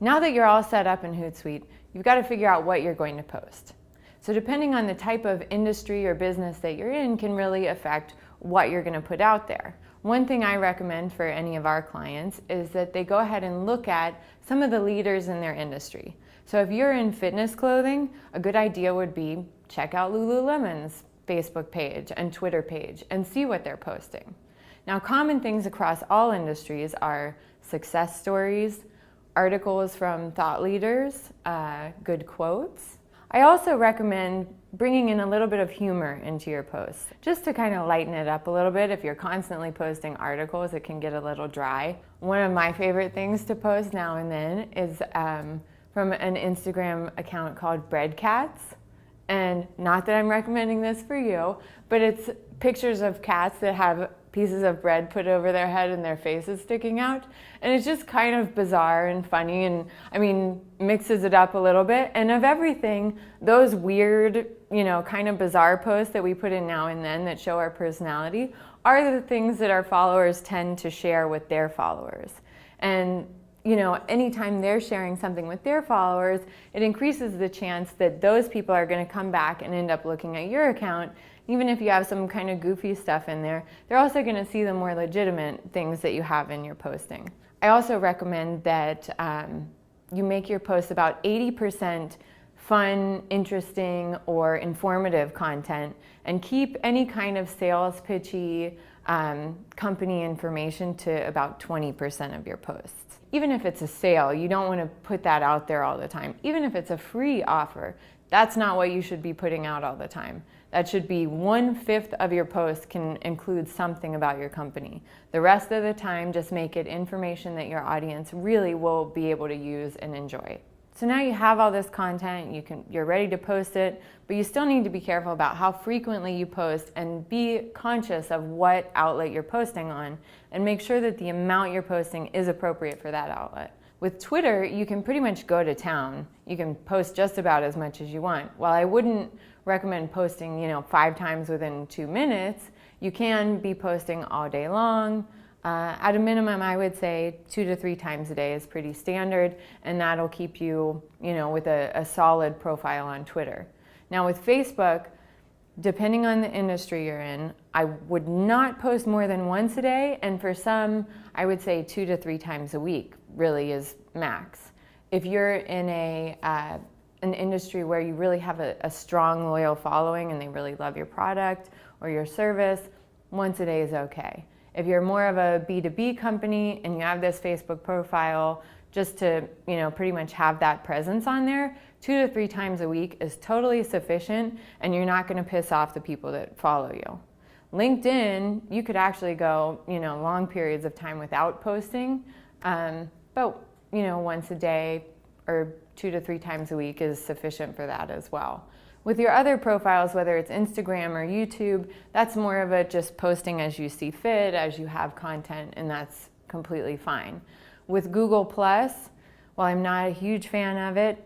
Now that you're all set up in Hootsuite, you've got to figure out what you're going to post. So depending on the type of industry or business that you're in can really affect what you're going to put out there. One thing I recommend for any of our clients is that they go ahead and look at some of the leaders in their industry. So if you're in fitness clothing, a good idea would be check out Lululemon's Facebook page and Twitter page and see what they're posting. Now, common things across all industries are success stories, articles from thought leaders, good quotes. I also recommend bringing in a little bit of humor into your posts, just to kind of lighten it up a little bit. If you're constantly posting articles, it can get a little dry. One of my favorite things to post now and then is from an Instagram account called Bread Cats. And not that I'm recommending this for you, but it's pictures of cats that have pieces of bread put over their head and their faces sticking out. And it's just kind of bizarre and funny, and I mean, mixes it up a little bit. And of everything, those weird, kind of bizarre posts that we put in now and then that show our personality are the things that our followers tend to share with their followers. And anytime they're sharing something with their followers, it increases the chance that those people are going to come back and end up looking at your account. Even if you have some kind of goofy stuff in there, they're also going to see the more legitimate things that you have in your posting. I also recommend that you make your posts about 80% fun, interesting, or informative content, and keep any kind of sales pitchy company information to about 20% of your posts. Even if it's a sale, you don't want to put that out there all the time. Even if it's a free offer, that's not what you should be putting out all the time. That should be 1/5 of your post can include something about your company. The rest of the time, just make it information that your audience really will be able to use and enjoy. So now you have all this content, you're ready to post it, but you still need to be careful about how frequently you post and be conscious of what outlet you're posting on, and make sure that the amount you're posting is appropriate for that outlet. With Twitter, you can pretty much go to town. You can post just about as much as you want. While I wouldn't recommend posting, 5 times within 2 minutes, you can be posting all day long. At a minimum, I would say 2 to 3 times a day is pretty standard, and that'll keep you, with a solid profile on Twitter. Now with Facebook, depending on the industry you're in, I would not post more than once a day, and for some, I would say 2 to 3 times a week really is max. If you're in an industry where you really have a strong, loyal following and they really love your product or your service, once a day is okay. If you're more of a B2B company and you have this Facebook profile just to, pretty much have that presence on there, 2 to 3 times a week is totally sufficient, and you're not going to piss off the people that follow you. LinkedIn, you could actually go, long periods of time without posting, but, once a day or 2 to 3 times a week is sufficient for that as well. With your other profiles, whether it's Instagram or YouTube, that's more of a just posting as you see fit, as you have content, and that's completely fine. With Google+, while I'm not a huge fan of it,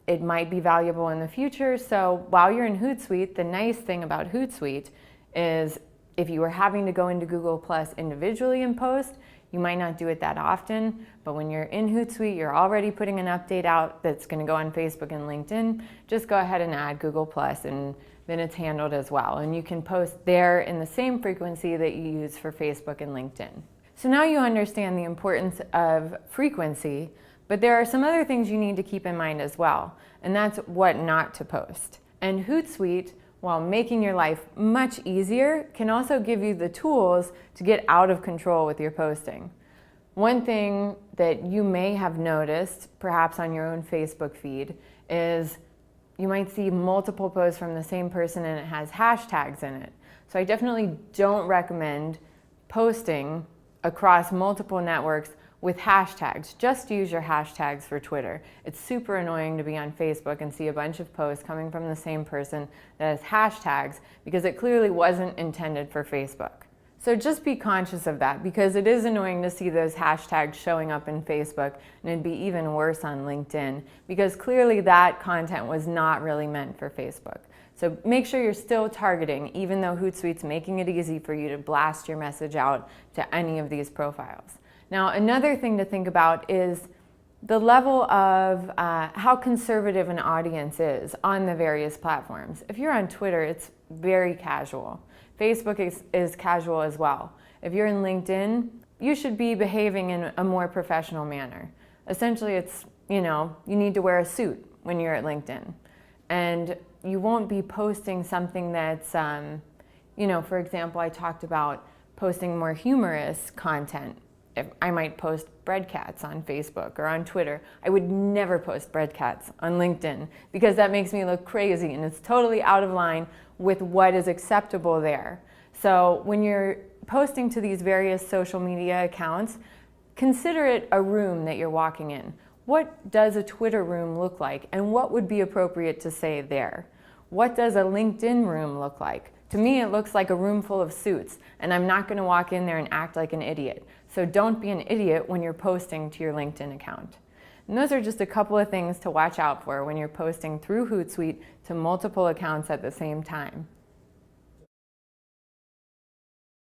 it might be valuable in the future. So while you're in Hootsuite, the nice thing about Hootsuite is if you were having to go into Google+ individually and post, you might not do it that often, but when you're in Hootsuite, you're already putting an update out that's going to go on Facebook and LinkedIn. Just go ahead and add Google+, and then it's handled as well. And you can post there in the same frequency that you use for Facebook and LinkedIn. So now you understand the importance of frequency, but there are some other things you need to keep in mind as well, and that's what not to post. And Hootsuite, while making your life much easier, can also give you the tools to get out of control with your posting. One thing that you may have noticed, perhaps on your own Facebook feed, is you might see multiple posts from the same person and it has hashtags in it. So I definitely don't recommend posting across multiple networks with hashtags. Just use your hashtags for Twitter. It's super annoying to be on Facebook and see a bunch of posts coming from the same person that has hashtags, because it clearly wasn't intended for Facebook. So just be conscious of that, because it is annoying to see those hashtags showing up in Facebook, and it'd be even worse on LinkedIn, because clearly that content was not really meant for Facebook. So make sure you're still targeting, even though Hootsuite's making it easy for you to blast your message out to any of these profiles. Now, another thing to think about is the level of how conservative an audience is on the various platforms. If you're on Twitter, it's very casual. Facebook is casual as well. If you're in LinkedIn, you should be behaving in a more professional manner. Essentially, it's, you need to wear a suit when you're at LinkedIn. And you won't be posting something that's, for example, I talked about posting more humorous content. If I might post bread cats on Facebook or on Twitter. I would never post bread cats on LinkedIn because that makes me look crazy and it's totally out of line with what is acceptable there. So when you're posting to these various social media accounts, consider it a room that you're walking in. What does a Twitter room look like and what would be appropriate to say there? What does a LinkedIn room look like? To me, it looks like a room full of suits, and I'm not going to walk in there and act like an idiot. So don't be an idiot when you're posting to your LinkedIn account. And those are just a couple of things to watch out for when you're posting through Hootsuite to multiple accounts at the same time.